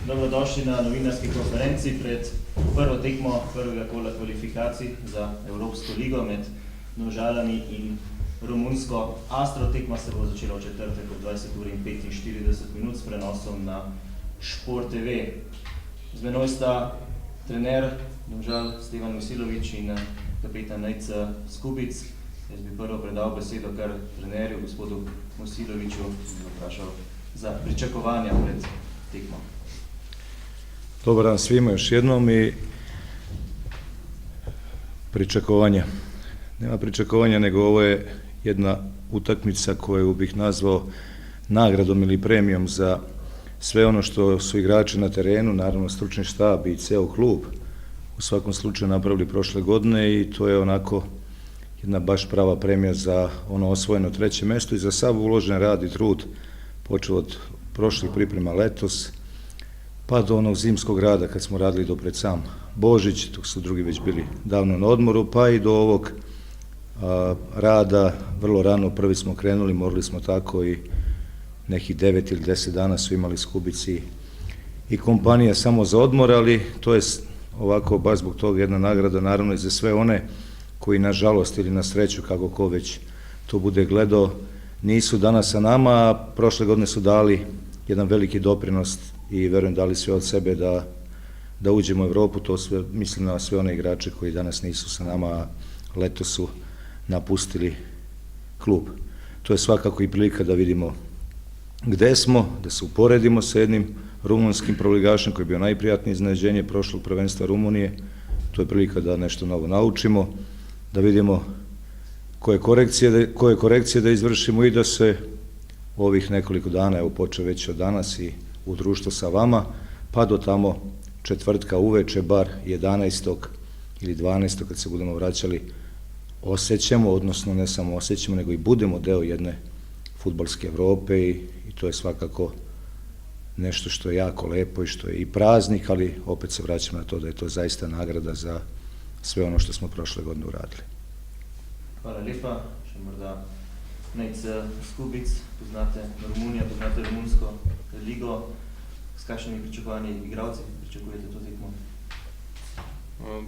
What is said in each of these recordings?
Dobrodošli na novinarski konferenci pred prvo tekmo prvega kola kvalifikacij za Evropsko ligo med Domžalami in Romunsko. Astro tekma se bo začela v četrtek ob 20:45 s prenosom na Šport TV. Z menoj sta trener Domžal Stevan Mosilović in kapetan Nejc Skubic. Jaz bi prvo predal besedo kar trenerju, gospodu Mosiloviću, in vprašal za pričakovanja pred tekmo. Dobar dan svima još jednom i pričakovanja. Nema pričakovanja, nego ovo je jedna utakmica koju bih nazvao nagradom ili premijom za sve ono što su igrači na terenu, naravno stručni štab i ceo klub u svakom slučaju napravili prošle godine i to je onako jedna baš prava premija za ono osvojeno treće mesto i za sav uložen rad i trud, počeo od prošlih priprema letos, pa do onog zimskog rada kad smo radili do pred sam Božić, dok su drugi već bili davno na odmoru, pa i do ovog rada vrlo rano, prvi smo krenuli, morali smo tako i nekih 9 ili 10 dana su imali Skubici i kompanija samo za odmor, ali to je ovako baš zbog toga jedna nagrada naravno i za sve one koji nažalost ili na sreću, kako ko već to bude gledao, nisu danas sa nama, a prošle godine su dali jedan veliki doprinos i verujem dali sve od sebe da uđemo u Evropu, to sve, mislim na sve one igrače koji danas nisu sa nama, a leto su napustili klub. To je svakako i prilika da vidimo gde smo, da se uporedimo sa jednim rumunskim prvoligašem koji je bio najprijatnije iznenađenje prošlog prvenstva Rumunije. To je prilika da nešto novo naučimo, da vidimo koje korekcije da izvršimo i da se ovih nekoliko dana, evo počeo već od danas i u društvu sa vama, pa do tamo četvrtka uveče, bar 11. ili 12. kad se budemo vraćali, osjećamo, odnosno ne samo osjećamo, nego i budemo deo jedne fudbalske Evrope i to je svakako nešto što je jako lepo i što je i praznik, ali opet se vraćamo na to da je to zaista nagrada za sve ono što smo prošle godine uradili. Hvala lepa. Še morda Nejc Skubic, poznate Romunijo, poznate Romunsko ligo. S kakšnimi pričakovanji igralci pričakujete to tekmo?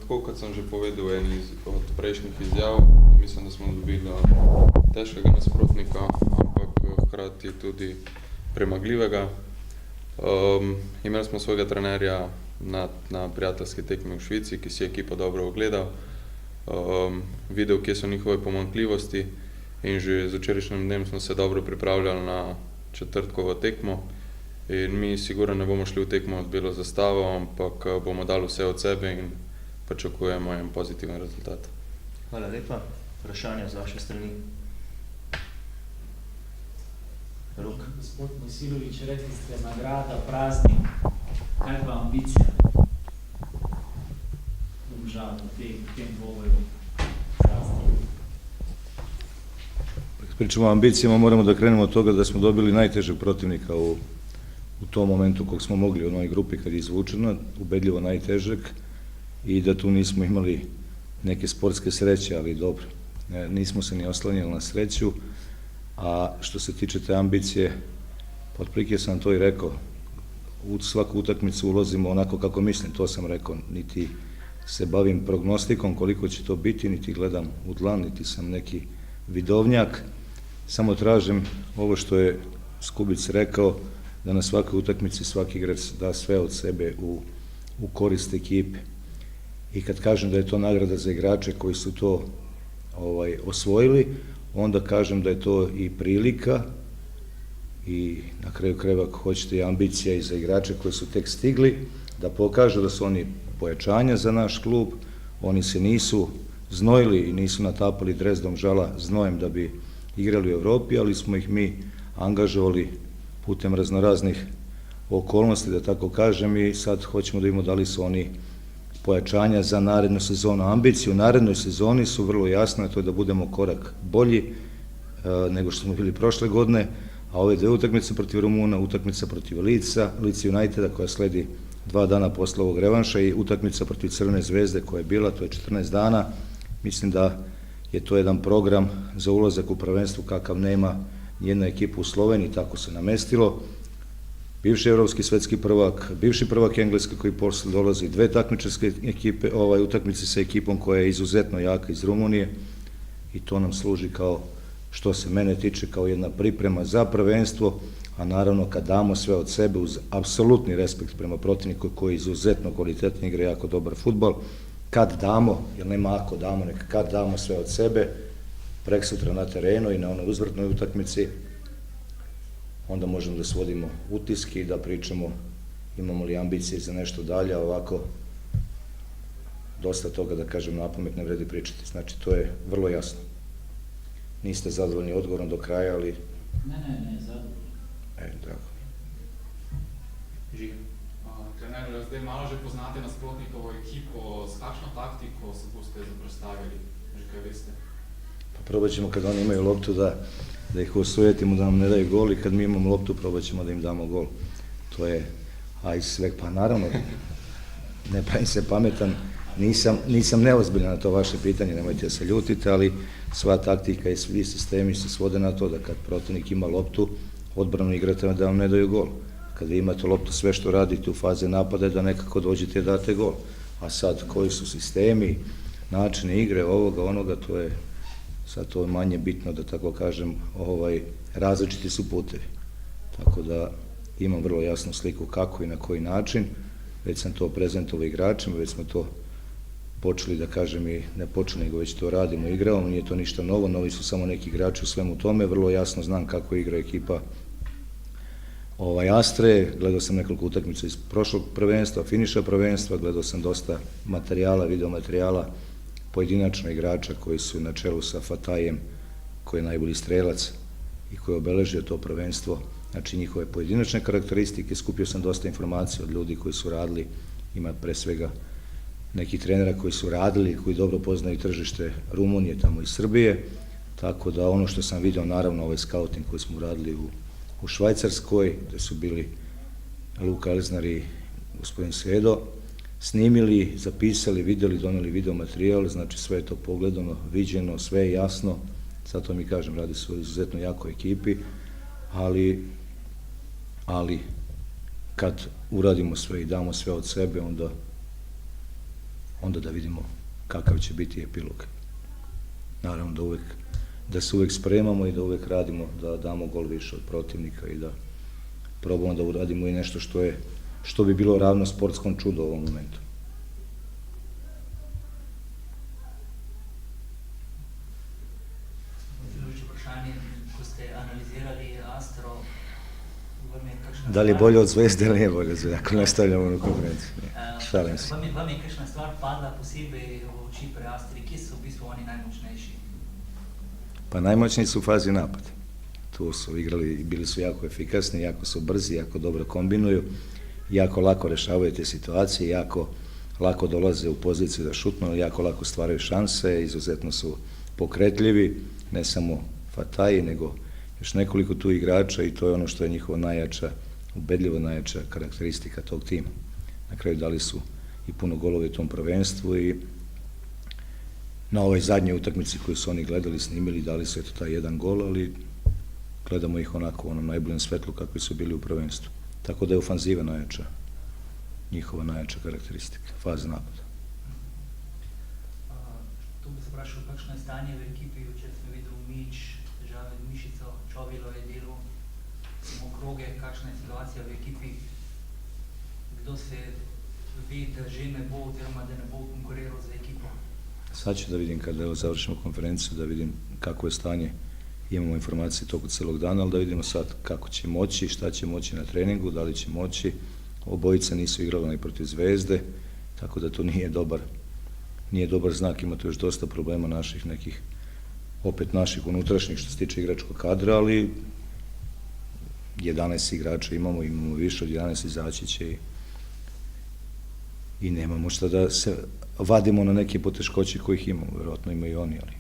Tako kot sem že povedal od prejšnjih izjav, mislim, da smo dobili težkega nasprotnika, ampak hkrati tudi premagljivega. Imeli smo svojega trenerja na prijateljski tekmi v Švici, ki si je ekipo dobro ogledal, videl, kje so njihove pomanjkljivosti in že z včerajšnjim dnem smo se dobro pripravljali na četrtkovo tekmo. In mi sigurno ne bomo šli v tekmo z belo zastavo, ampak bomo dali vse od sebe in pričakujemo en pozitiven rezultat. Hvala lepa. Vprašanja z vaše strani? Rok. Gospod Mosilović, rekli ste nagrada, praznik, kaj pa ambicija Domžal v tem dvoboju zlasti? Kad pričamo o ambicijama, moramo da krenemo od toga da smo dobili najtežeg protivnika u tom momentu kog smo mogli u onoj grupi kad je izvučeno, ubedljivo najtežeg, i da tu nismo imali neke sportske sreće, ali dobro, nismo se ni oslanjali na sreću. A što se tiče te ambicije, otprilike sam to i rekao, u svaku utakmicu ulazimo onako kako mislim, to sam rekao, niti se bavim prognostikom koliko će to biti, niti gledam u dlan, niti sam neki vidovnjak, samo tražim ovo što je Skubic rekao, da na svakoj utakmici svaki igrač da sve od sebe u korist ekipe. I kad kažem da je to nagrada za igrače koji su to osvojili, onda kažem da je to i prilika i na kraju krajeva, ako hoćete, i ambicija i za igrače koji su tek stigli, da pokažu da su oni pojačanja za naš klub. Oni se nisu znojili i nisu natapali dres Domžala znojem da bi igrali u Evropi, ali smo ih mi angažovali putem raznoraznih okolnosti, da tako kažem, i sad hoćemo da vidimo da li su oni pojačanja za narednu sezonu. Ambicije u narednoj sezoni su vrlo jasne, to je da budemo korak bolji nego što smo bili prošle godine, a ove dve utakmice protiv Rumuna, utakmica protiv Lica Uniteda koja sledi 2 dana posle ovog revanša i utakmica protiv Crvene zvezde koja je bila, to je 14 dana. Mislim da je to jedan program za ulazak u prvenstvo kakav nema nijedna ekipa u Sloveniji, tako se namestilo. bivši europski svetski prvak, bivši prvak Engleske koji posle dolazi, dve takmičarske ekipe, utakmice sa ekipom koja je izuzetno jaka iz Rumunije i to nam služi kao, što se mene tiče, kao jedna priprema za prvenstvo, a naravno kad damo sve od sebe uz apsolutni respekt prema protivniku koji izuzetno kvalitetno igra jako dobar fudbal, kad damo, jer nema ako damo, neka kad damo sve od sebe, preksutra na terenu i na onoj uzvrtnoj utakmici, onda možemo da svodimo utiske i da pričamo imamo li ambicije za nešto dalje, ovako dosta toga, da kažem, napamet ne vredi pričati. Znači, to je vrlo jasno. Niste zadovoljni odgovorom do kraja, ali... Ne, zadovoljni. Drago. Žiga. Trener, zdaj malo že poznate nasprotnikovo ekipo, s kakšno taktiko se boste zaprostavili, že kaj veste? Pa probat ćemo kad oni imaju loptu da ih osujetimo, da nam ne daju gol i kad mi imamo loptu probat ćemo da im damo gol. To je, a i sve, pa naravno, ne pravim se pametan, nisam neozbiljan na to vaše pitanje, nemojte se ljutiti, ali sva taktika i svi sistemi se svode na to da kad protivnik ima loptu, odbranu igrate da vam ne daju gol. Kad vi imate loptu, sve što radite u faze napada da nekako dođete i date gol. A sad, koji su sistemi, načine igre, ovoga, onoga, to je sad to manje bitno, da tako kažem, različiti su putevi. Tako da imam vrlo jasnu sliku kako i na koji način, već sam to prezentovao igračima, već smo to počeli, da kažem, i ne počeli, nego već to radimo, igramo, nije to ništa novo, novi su samo neki igrači u svemu tome, vrlo jasno znam kako igra ekipa Astre, gledao sam nekoliko utakmica iz prošlog prvenstva, finiša prvenstva, gledao sam dosta materijala, videomaterijala, pojedinačno igrača koji su na čelu sa Fatajem, koji je najbolji strelac i koji je obeležio to prvenstvo, znači njihove pojedinačne karakteristike, skupio sam dosta informacija od ljudi koji su radili, ima pre svega nekih trenera koji su radili, koji dobro poznaju tržište Rumunije, tamo i Srbije, tako da ono što sam vidio, naravno ovaj scouting koji smo radili u Švajcarskoj, gde su bili Luka Elznar i gospodin Sedo, snimili, zapisali, videli, doneli videomaterijal, znači sve je to pogledano, viđeno, sve je jasno, zato mi kažem, radi se o izuzetno jakoj ekipi, ali kad uradimo sve i damo sve od sebe, onda da vidimo kakav će biti epilog. Naravno da se uvek spremamo i da uvek radimo, da damo gol više od protivnika i da probamo da uradimo i nešto što bi bilo ravno sportskom čudu u ovom momentu. Drugiče vprašanje, ko ste analizirali Astro, vam je kakšna... Da li je bolje od Zvezde ili nije bolje od Zvezde, ako nastavljamo na konferenciju? Šalim se. Vam je kakšna stvar padla posebej v oči pri Astri, kje so v bistvu oni najmočnejši? Pa najmoćniji su u fazi napada. Tu su igrali i bili su jako efikasni, jako su brzi, jako dobro kombinuju, jako lako rešavaju te situacije, jako lako dolaze u poziciju da šutnu, jako lako stvaraju šanse, izuzetno su pokretljivi, ne samo Fataji, nego još nekoliko tu igrača i to je ono što je njihova najjača, ubedljivo najjača karakteristika tog tima. Na kraju dali su i puno golova u tom prvenstvu i na ovoj zadnjoj utakmici koju su oni gledali, snimili, dali su eto taj jedan gol, ali gledamo ih onako u onom najboljem svetlu kakvi su bili u prvenstvu. Tako da je ofanziva najjača, njihova najjača karakteristika, faza napada. Tu bi se vprašal, kakšno je stanje v ekipi, včeraj smo videli mič, težave z mišico, Čovilo je delo, okroge, kakšna je situacija v ekipi, kdo se ve, da že ne bo oziroma da ne bo konkuriral za ekipo? Sad ću da vidim kada završimo konferenciju, da vidim kako je stanje, imamo informacije toku celog dana, ali da vidimo sad kako će moći, šta će moći na treningu, da li će moći. Obojica nisu igrali ni protiv Zvezde, tako da to nije dobar znak, ima tu još dosta problema naših nekih, opet naših unutrašnjih što se tiče igračkog kadra, ali 11 igrača imamo više od 11 izaći će i nemamo šta da se vadimo na neke poteškoće kojih imamo, verovatno imaju i oni, ali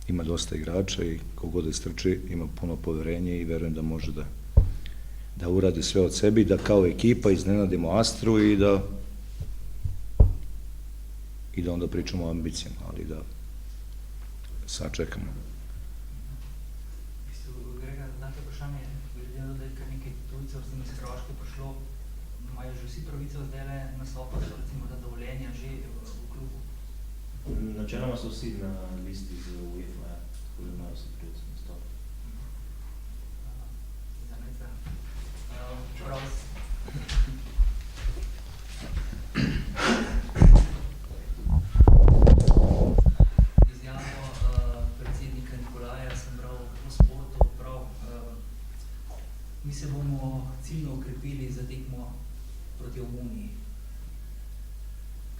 ima dosta igrača i kogod da istrči ima puno poverenje i verujem da može da uradi sve od sebe i da kao ekipa iznenadimo Astru i da onda pričamo o ambicijama, ali da sačekamo. Grega, znate vprašanje, glede na to, da je kar nekaj tujcev, s tem iz Hrvaške prišlo šlo, imajo že vsi pravico zdajle nastopa, so recimo ta dovoljenja že v klubu? Načeloma so vsi na listi z UEFA, tako da imajo vsi pravico nastopa. Prav. Izjavo predsednika Nikolaja sem bral v Sportu, prav. Mi se bomo ciljno ukrepili za tekmo proti Romuniji.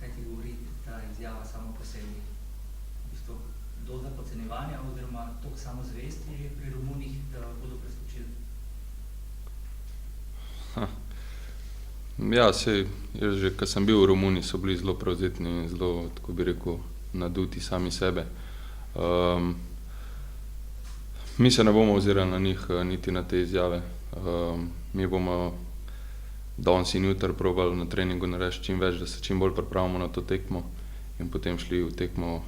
Kaj ti govori ta izjava samo po sebi? V bistvu doza podcenjevanja oziroma toliko samozavesti že pri Romunih, da bodo preskočili? Ja, sej, jaz že, ko sem bil v Romuniji, so bili zelo prevzetni in zelo, tako bi rekel, naduti sami sebe. Mi se ne bomo ozirali na njih, niti na te izjave. Mi bomo danes in jutri probali na treningu narediti čim več, da se čim bolj pripravimo na to tekmo in potem šli v tekmo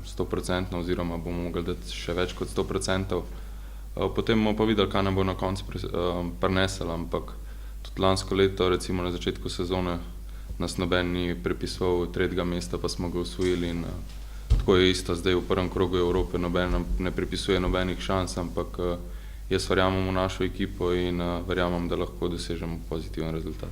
100% oziroma bomo mogli dati še več kot 100%. Potem bomo pa videli, kaj nam bo na koncu prineslo, ampak tudi lansko leto, recimo na začetku sezone, nas noben ni pripisoval 3. mesta, pa smo ga osvojili in tako je isto zdaj v prvem krogu Evrope, noben nam ne pripisuje nobenih šans, ampak jaz verjamem v našo ekipo in verjamem, da lahko dosežemo pozitiven rezultat.